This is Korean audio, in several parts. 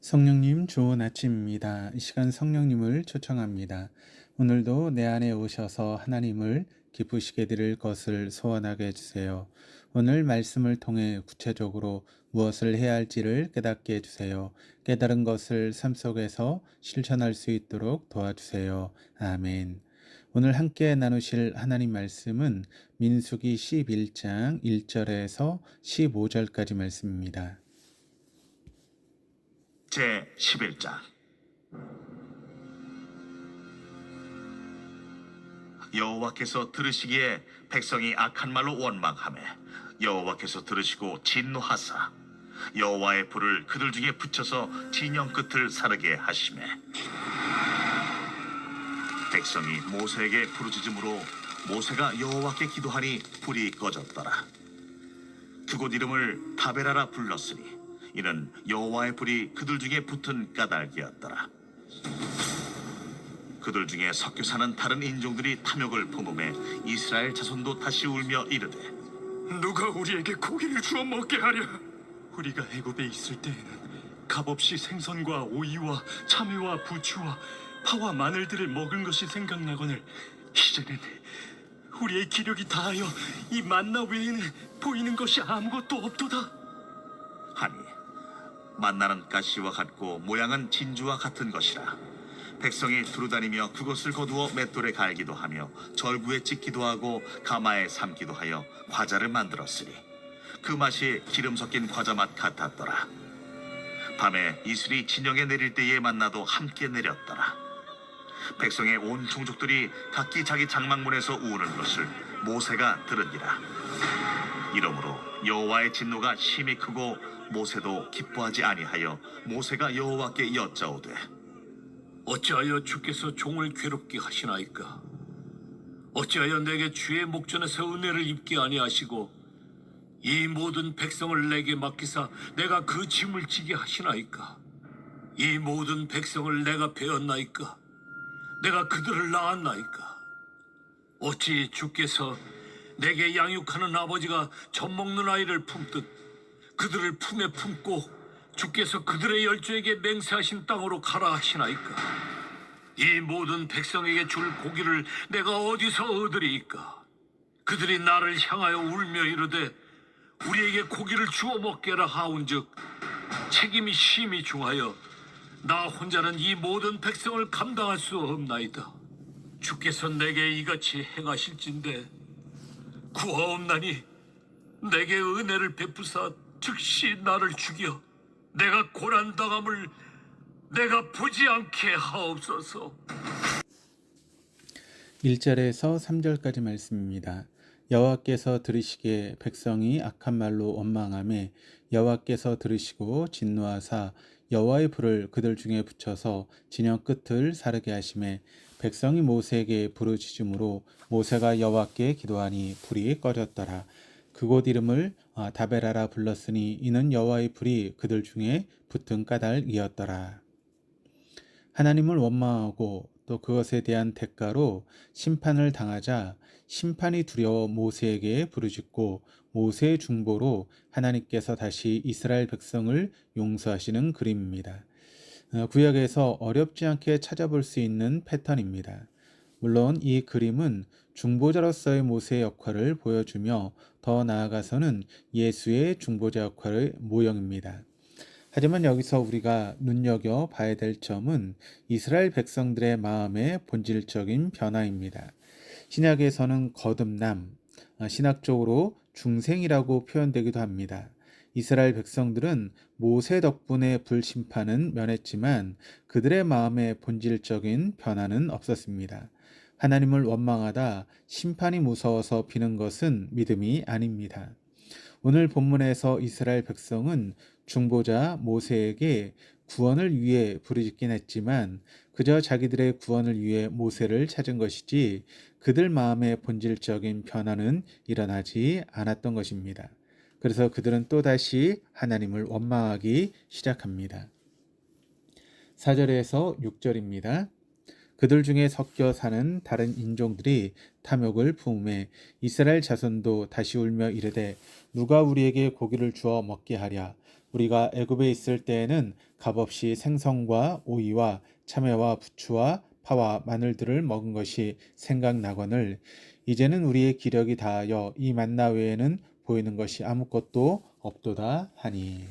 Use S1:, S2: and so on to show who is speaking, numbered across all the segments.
S1: 성령님 좋은 아침입니다. 이 시간 성령님을 초청합니다. 오늘도 내 안에 오셔서 하나님을 기쁘시게 드릴 것을 소원하게 해주세요. 오늘 말씀을 통해 구체적으로 무엇을 해야 할지를 깨닫게 해주세요. 깨달은 것을 삶 속에서 실천할 수 있도록 도와주세요. 아멘. 오늘 함께 나누실 하나님 말씀은 민수기 11장 1절에서 15절까지 말씀입니다.
S2: 제 11장. 여호와께서 들으시기에 백성이 악한 말로 원망하매 여호와께서 들으시고 진노하사 여호와의 불을 그들 중에 붙여서 진영 끝을 사르게 하시매 백성이 모세에게 부르짖음으로 모세가 여호와께 기도하니 불이 꺼졌더라. 그곳 이름을 다베라라 불렀으니 이는 여호와의 불이 그들 중에 붙은 까닭이었더라. 그들 중에 섞여 사는 다른 인종들이 탐욕을 품음에 이스라엘 자손도 다시 울며 이르되
S3: 누가 우리에게 고기를 주어 먹게 하랴? 우리가 애굽에 있을 때에는 값없이 생선과 오이와 참외와 부추와 파와 마늘들을 먹은 것이 생각나거늘 이제는 우리의 기력이 다하여 이 만나 외에는 보이는 것이 아무것도 없도다.
S2: 하니 만나는 가시와 같고 모양은 진주와 같은 것이라 백성이 두루다니며 그것을 거두어 맷돌에 갈기도 하며 절구에 찍기도 하고 가마에 삶기도 하여 과자를 만들었으니 그 맛이 기름 섞인 과자 맛 같았더라. 밤에 이슬이 진영에 내릴 때에 만나도 함께 내렸더라. 백성의 온 종족들이 각기 자기 장막문에서 우는 것을 모세가 들으니라. 이러므로 여호와의 진노가 심히 크고 모세도 기뻐하지 아니하여 모세가 여호와께 여짜오되
S4: 어찌하여 주께서 종을 괴롭게 하시나이까? 어찌하여 내게 주의 목전에서 은혜를 입게 아니하시고 이 모든 백성을 내게 맡기사 내가 그 짐을 지게 하시나이까? 이 모든 백성을 내가 베었나이까? 내가 그들을 낳았나이까? 어찌 주께서 내게 양육하는 아버지가 젖먹는 아이를 품듯 그들을 품에 품고 주께서 그들의 열조에게 맹세하신 땅으로 가라 하시나이까? 이 모든 백성에게 줄 고기를 내가 어디서 얻으리이까? 그들이 나를 향하여 울며 이르되 우리에게 고기를 주어 먹게라 하온즉 책임이 심히 중하여 나 혼자는 이 모든 백성을 감당할 수 없나이다. 주께서 내게 이같이 행하실진대 구하옵나니 내게 은혜를 베푸사 즉시 나를 죽여 내가 고난당함을 내가 보지 않게 하옵소서.
S1: 1절에서 3절까지 말씀입니다. 여호와께서 들으시기에 백성이 악한 말로 원망하매 여호와께서 들으시고 진노하사 여호와의 불을 그들 중에 붙여서 진영 끝을 사르게 하시매 백성이 모세에게 부르짖음으로 모세가 여호와께 기도하니 불이 꺼졌더라. 그곳 이름을 다베라라 불렀으니 이는 여호와의 불이 그들 중에 붙은 까닭이었더라. 하나님을 원망하고 또 그것에 대한 대가로 심판을 당하자 심판이 두려워 모세에게 부르짖고 모세의 중보로 하나님께서 다시 이스라엘 백성을 용서하시는 그림입니다. 구약에서 어렵지 않게 찾아볼 수 있는 패턴입니다. 물론 이 그림은 중보자로서의 모세의 역할을 보여주며 더 나아가서는 예수의 중보자 역할의 모형입니다. 하지만 여기서 우리가 눈여겨 봐야 될 점은 이스라엘 백성들의 마음의 본질적인 변화입니다. 신약에서는 거듭남, 신학적으로 중생이라고 표현되기도 합니다. 이스라엘 백성들은 모세 덕분에 불심판은 면했지만 그들의 마음의 본질적인 변화는 없었습니다. 하나님을 원망하다 심판이 무서워서 비는 것은 믿음이 아닙니다. 오늘 본문에서 이스라엘 백성은 중보자 모세에게 구원을 위해 부르짖긴 했지만 그저 자기들의 구원을 위해 모세를 찾은 것이지 그들 마음의 본질적인 변화는 일어나지 않았던 것입니다. 그래서 그들은 또다시 하나님을 원망하기 시작합니다. 4절에서 6절입니다. 그들 중에 섞여 사는 다른 인종들이 탐욕을 품음에 이스라엘 자손도 다시 울며 이르되 누가 우리에게 고기를 주어 먹게 하랴? 우리가 애굽에 있을 때에는 값없이 생선과 오이와 참외와 부추와 파와 마늘들을 먹은 것이 생각나거늘 이제는 우리의 기력이 다하여 이 만나 외에는 보이는 것이 아무것도 없도다 하니.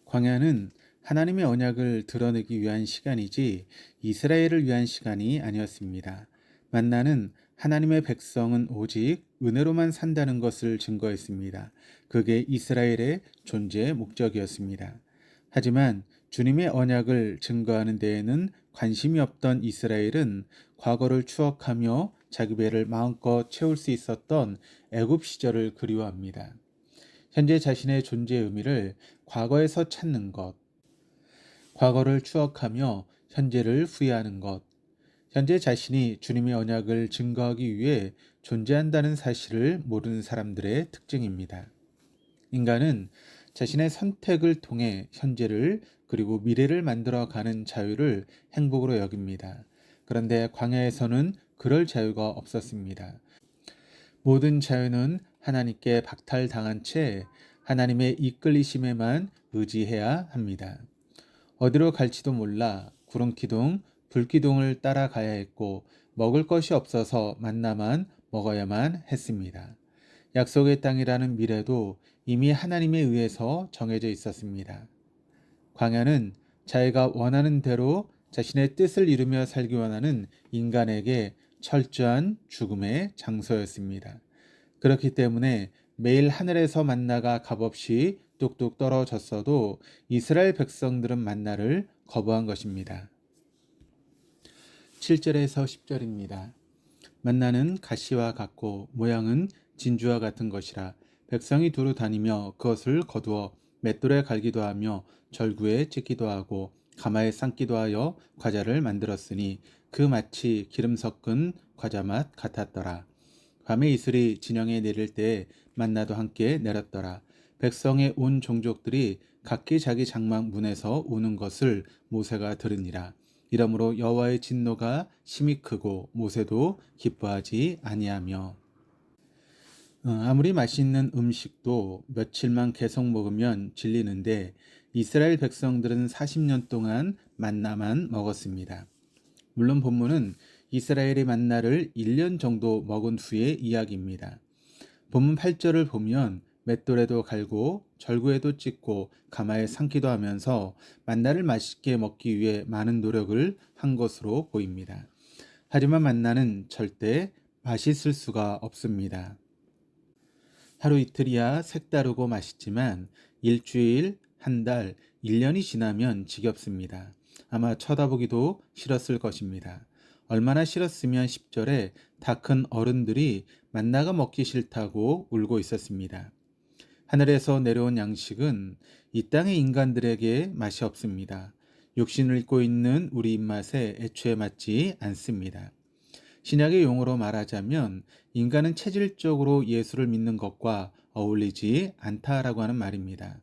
S1: 광야는 하나님의 언약을 드러내기 위한 시간이지 이스라엘을 위한 시간이 아니었습니다. 만나는 하나님의 백성은 오직 은혜로만 산다는 것을 증거했습니다. 그게 이스라엘의 존재의 목적이었습니다. 하지만 주님의 언약을 증거하는 데에는 관심이 없던 이스라엘은 과거를 추억하며 자기 배를 마음껏 채울 수 있었던 애굽 시절을 그리워합니다. 현재 자신의 존재의 의미를 과거에서 찾는 것, 과거를 추억하며 현재를 후회하는 것, 현재 자신이 주님의 언약을 증거하기 위해 존재한다는 사실을 모르는 사람들의 특징입니다. 인간은 자신의 선택을 통해 현재를 그리고 미래를 만들어가는 자유를 행복으로 여깁니다. 그런데 광야에서는 그럴 자유가 없었습니다. 모든 자유는 하나님께 박탈당한 채 하나님의 이끌리심에만 의지해야 합니다. 어디로 갈지도 몰라 구름기둥, 불기둥을 따라가야 했고 먹을 것이 없어서 만나만 먹어야만 했습니다. 약속의 땅이라는 미래도 이미 하나님에 의해서 정해져 있었습니다. 광야는 자기가 원하는 대로 자신의 뜻을 이루며 살기 원하는 인간에게 철저한 죽음의 장소였습니다. 그렇기 때문에 매일 하늘에서 만나가 값없이 뚝뚝 떨어졌어도 이스라엘 백성들은 만나를 거부한 것입니다. 7절에서 10절입니다. 만나는 가시와 같고 모양은 진주와 같은 것이라 백성이 두루 다니며 그것을 거두어 맷돌에 갈기도 하며 절구에 찢기도 하고 가마에 삶기도 하여 과자를 만들었으니 그 마치 기름 섞은 과자 맛 같았더라. 밤에 이슬이 진영에 내릴 때에 만나도 함께 내렸더라. 백성의 온 종족들이 각기 자기 장막 문에서 우는 것을 모세가 들으니라. 이러므로 여호와의 진노가 심히 크고 모세도 기뻐하지 아니하며. 아무리 맛있는 음식도 며칠만 계속 먹으면 질리는데 이스라엘 백성들은 40년 동안 만나만 먹었습니다. 물론 본문은 이스라엘의 만나를 1년 정도 먹은 후의 이야기입니다. 본문 8절을 보면 맷돌에도 갈고 절구에도 찢고 가마에 삶기도 하면서 만나를 맛있게 먹기 위해 많은 노력을 한 것으로 보입니다. 하지만 만나는 절대 맛있을 수가 없습니다. 하루 이틀이야 색다르고 맛있지만 일주일, 한 달, 1년이 지나면 지겹습니다. 아마 쳐다보기도 싫었을 것입니다. 얼마나 싫었으면 10절에 다 큰 어른들이 만나가 먹기 싫다고 울고 있었습니다. 하늘에서 내려온 양식은 이 땅의 인간들에게 맛이 없습니다. 육신을 입고 있는 우리 입맛에 애초에 맞지 않습니다. 신약의 용어로 말하자면 인간은 체질적으로 예수를 믿는 것과 어울리지 않다라고 하는 말입니다.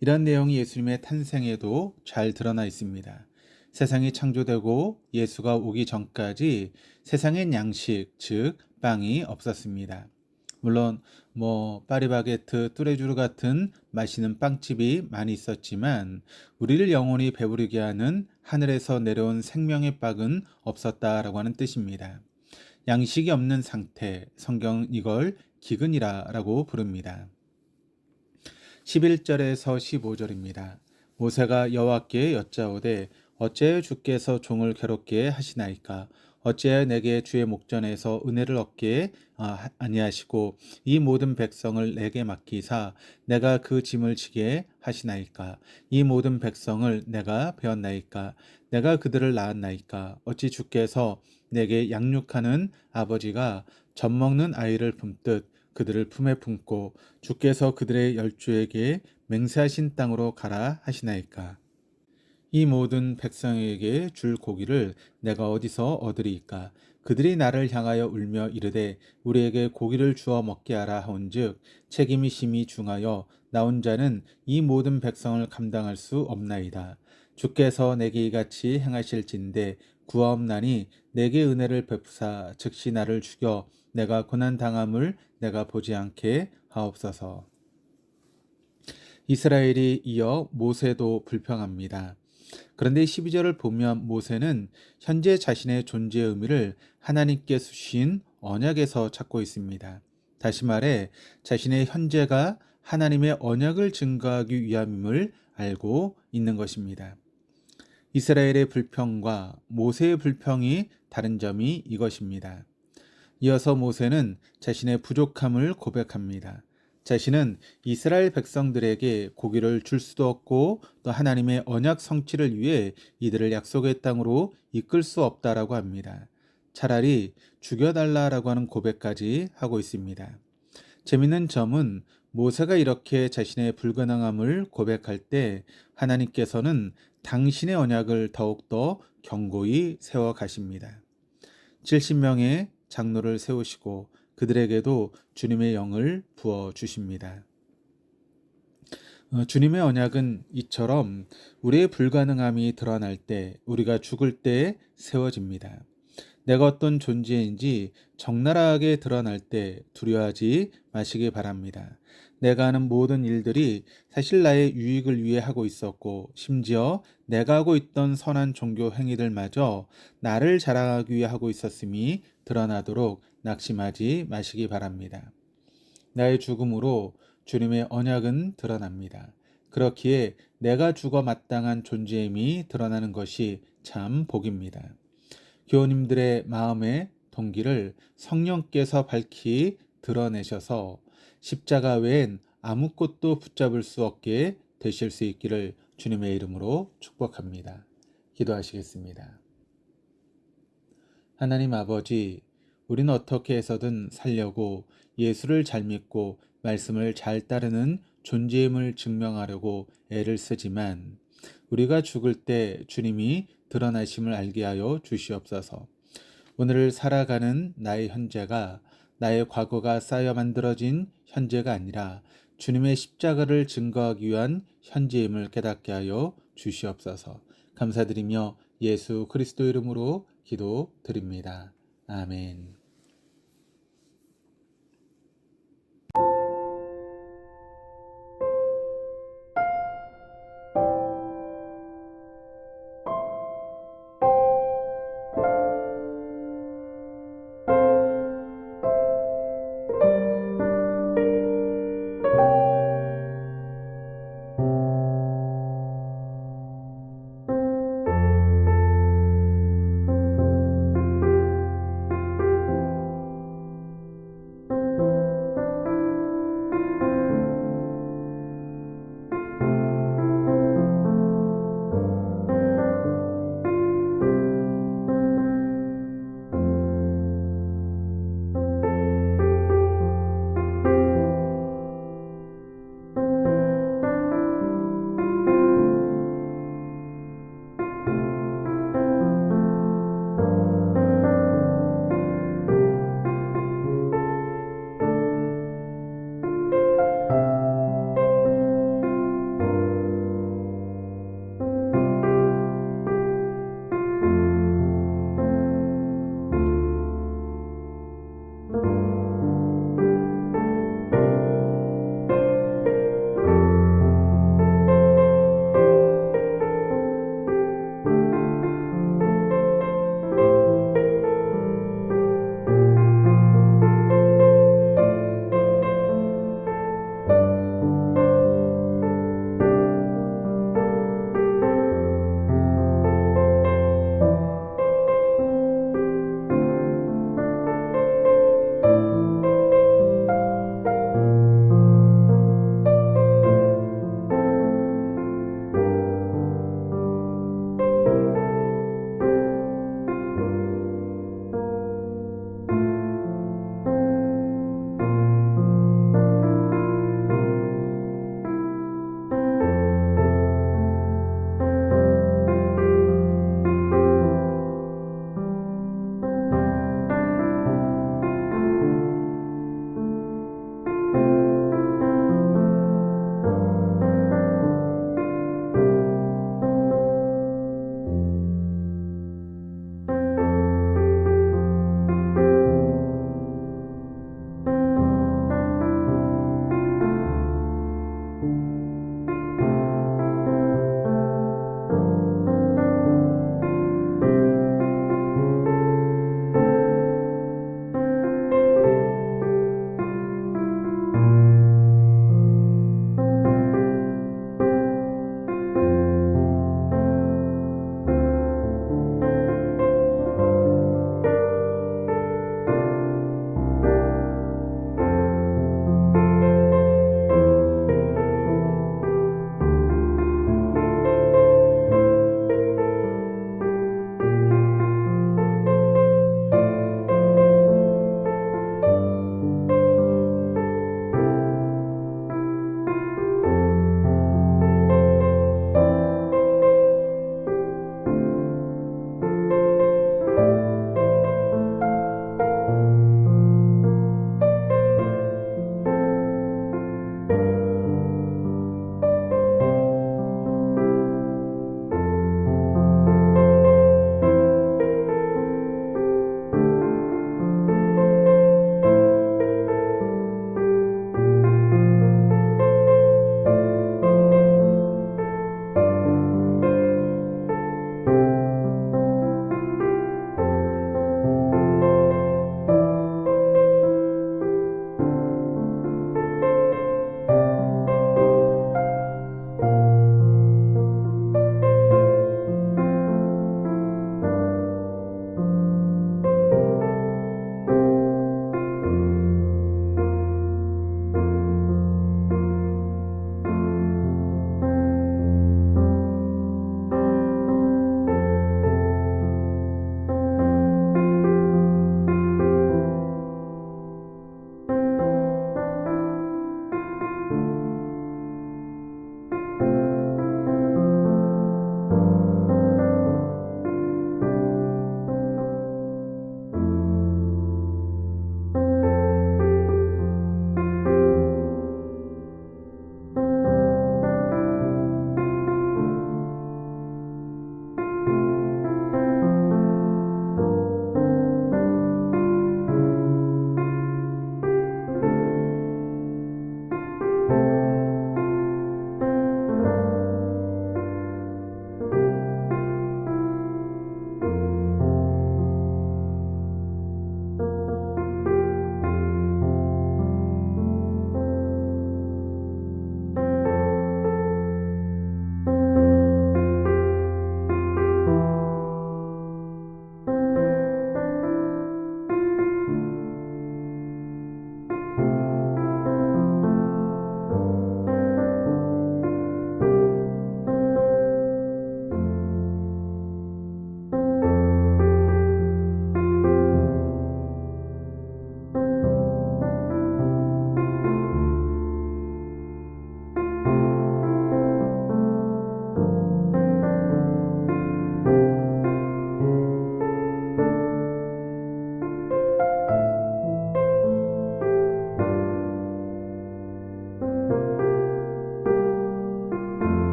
S1: 이런 내용이 예수님의 탄생에도 잘 드러나 있습니다. 세상이 창조되고 예수가 오기 전까지 세상엔 양식, 즉 빵이 없었습니다. 물론 파리바게트, 뚜레쥬르 같은 맛있는 빵집이 많이 있었지만 우리를 영원히 배부르게 하는 하늘에서 내려온 생명의 빵은 없었다라고 하는 뜻입니다. 양식이 없는 상태, 성경은 이걸 기근이라고 부릅니다. 11절에서 15절입니다. 모세가 여호와께 여짜오되 어찌하여 주께서 종을 괴롭게 하시나이까? 어찌하여 내게 주의 목전에서 은혜를 얻게 아니하시고 이 모든 백성을 내게 맡기사 내가 그 짐을 지게 하시나이까? 이 모든 백성을 내가 배웠나이까? 내가 그들을 낳았나이까? 어찌 주께서 내게 양육하는 아버지가 젖 먹는 아이를 품듯 그들을 품에 품고 주께서 그들의 열주에게 맹세하신 땅으로 가라 하시나이까? 이 모든 백성에게 줄 고기를 내가 어디서 얻으리이까? 그들이 나를 향하여 울며 이르되 우리에게 고기를 주어 먹게 하라 하온즉 책임이 심히 중하여 나 혼자는 이 모든 백성을 감당할 수 없나이다. 주께서 내게 이같이 행하실진대 구하옵나니 내게 은혜를 베푸사 즉시 나를 죽여 내가 고난 당함을 내가 보지 않게 하옵소서. 이스라엘이 이어 모세도 불평합니다. 그런데 12절을 보면 모세는 현재 자신의 존재의 의미를 하나님께 주신 언약에서 찾고 있습니다. 다시 말해 자신의 현재가 하나님의 언약을 증거하기 위함임을 알고 있는 것입니다. 이스라엘의 불평과 모세의 불평이 다른 점이 이것입니다. 이어서 모세는 자신의 부족함을 고백합니다. 자신은 이스라엘 백성들에게 고기를 줄 수도 없고 또 하나님의 언약 성취를 위해 이들을 약속의 땅으로 이끌 수 없다라고 합니다. 차라리 죽여달라라고 하는 고백까지 하고 있습니다. 재밌는 점은 모세가 이렇게 자신의 불가능함을 고백할 때 하나님께서는 당신의 언약을 더욱더 견고히 세워 가십니다. 70명의 장로를 세우시고 그들에게도 주님의 영을 부어 주십니다. 주님의 언약은 이처럼 우리의 불가능함이 드러날 때, 우리가 죽을 때 세워집니다. 내가 어떤 존재인지 적나라하게 드러날 때 두려워하지 마시기 바랍니다. 내가 하는 모든 일들이 사실 나의 유익을 위해 하고 있었고, 심지어 내가 하고 있던 선한 종교 행위들마저 나를 자랑하기 위해 하고 있었음이 드러나도록 낙심하지 마시기 바랍니다. 나의 죽음으로 주님의 언약은 드러납니다. 그렇기에 내가 죽어 마땅한 존재임이 드러나는 것이 참 복입니다. 교우님들의 마음의 동기를 성령께서 밝히 드러내셔서 십자가 외엔 아무것도 붙잡을 수 없게 되실 수 있기를 주님의 이름으로 축복합니다. 기도하시겠습니다. 하나님 아버지, 우리는 어떻게 해서든 살려고 예수를 잘 믿고 말씀을 잘 따르는 존재임을 증명하려고 애를 쓰지만 우리가 죽을 때 주님이 드러나심을 알게 하여 주시옵소서. 오늘을 살아가는 나의 현재가 나의 과거가 쌓여 만들어진 현재가 아니라 주님의 십자가를 증거하기 위한 현재임을 깨닫게 하여 주시옵소서. 감사드리며 예수 그리스도 이름으로 기도드립니다. 아멘.